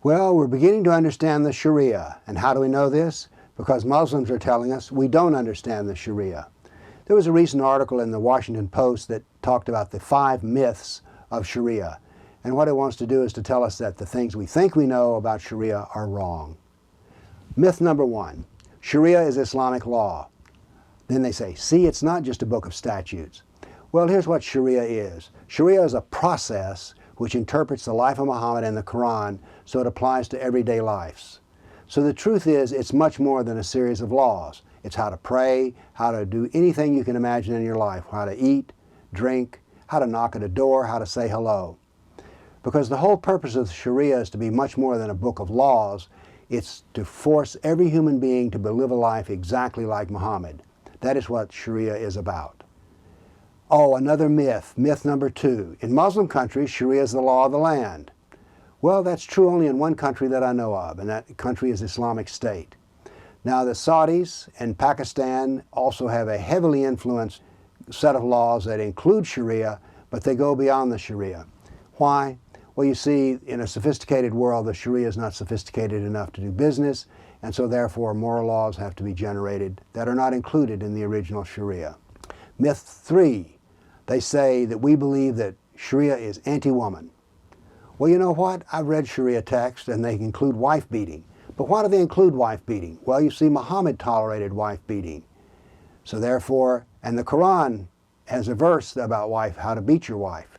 Well, we're beginning to understand the Sharia. And how do we know this? Because Muslims are telling us we don't understand the Sharia. There was a recent article in the Washington Post that talked about the 5 myths of Sharia. And what it wants to do is to tell us that the things we think we know about Sharia are wrong. Myth number 1, Sharia is Islamic law. Then they say, see, it's not just a book of statutes. Well, here's what Sharia is. Sharia is a process which interprets the life of Muhammad and the Koran so it applies to everyday lives. So the truth is, it's much more than a series of laws. It's how to pray, how to do anything you can imagine in your life, how to eat, drink, how to knock at a door, how to say hello. Because the whole purpose of the Sharia is to be much more than a book of laws. It's to force every human being to live a life exactly like Muhammad. That is what Sharia is about. Oh, another myth, myth number 2. In Muslim countries, Sharia is the law of the land. Well, that's true only in one country that I know of, and that country is Islamic State. Now, the Saudis and Pakistan also have a heavily influenced set of laws that include Sharia, but they go beyond the Sharia. Why? Well, you see, in a sophisticated world, the Sharia is not sophisticated enough to do business, and so therefore moral laws have to be generated that are not included in the original Sharia. Myth 3, they say that we believe that Sharia is anti-woman. Well, you know what? I've read Sharia texts and they include wife beating. But why do they include wife beating? Well, you see, Muhammad tolerated wife beating. So therefore, and the Koran has a verse about how to beat your wife.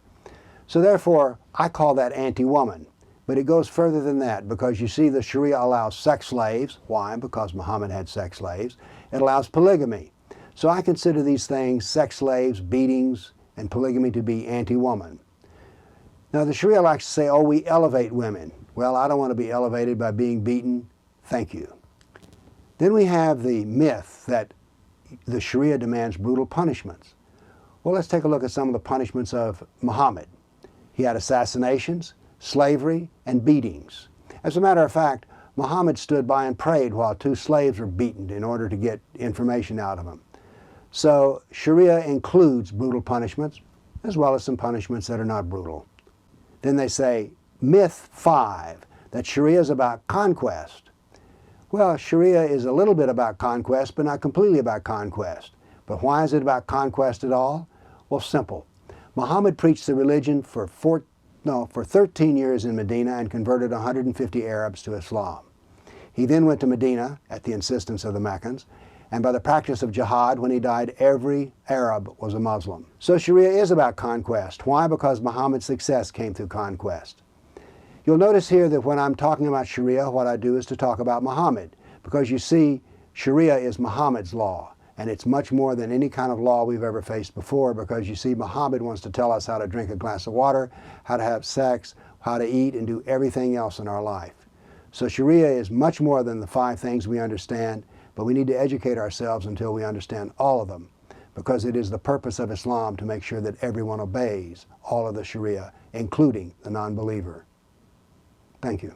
So therefore, I call that anti-woman. But it goes further than that, because you see, the Sharia allows sex slaves. Why? Because Muhammad had sex slaves. It allows polygamy. So I consider these things, sex slaves, beatings, and polygamy, to be anti-woman. Now the Sharia likes to say, oh, we elevate women. Well, I don't want to be elevated by being beaten. Thank you. Then we have the myth that the Sharia demands brutal punishments. Well, let's take a look at some of the punishments of Muhammad. He had assassinations, slavery, and beatings. As a matter of fact, Muhammad stood by and prayed while 2 slaves were beaten in order to get information out of them. So Sharia includes brutal punishments, as well as some punishments that are not brutal. Then they say, myth 5, that Sharia is about conquest. Well, Sharia is a little bit about conquest, but not completely about conquest. But why is it about conquest at all? Well, simple. Muhammad preached the religion for 13 years in Medina and converted 150 Arabs to Islam. He then went to Medina at the insistence of the Meccans, and by the practice of jihad, when he died, every Arab was a Muslim. So Sharia is about conquest. Why? Because Muhammad's success came through conquest. You'll notice here that when I'm talking about Sharia, what I do is to talk about Muhammad, because you see, Sharia is Muhammad's law, and it's much more than any kind of law we've ever faced before, because you see, Muhammad wants to tell us how to drink a glass of water, how to have sex, how to eat, and do everything else in our life. So Sharia is much more than the 5 things we understand, but we need to educate ourselves until we understand all of them, because it is the purpose of Islam to make sure that everyone obeys all of the Sharia, including the non-believer. Thank you.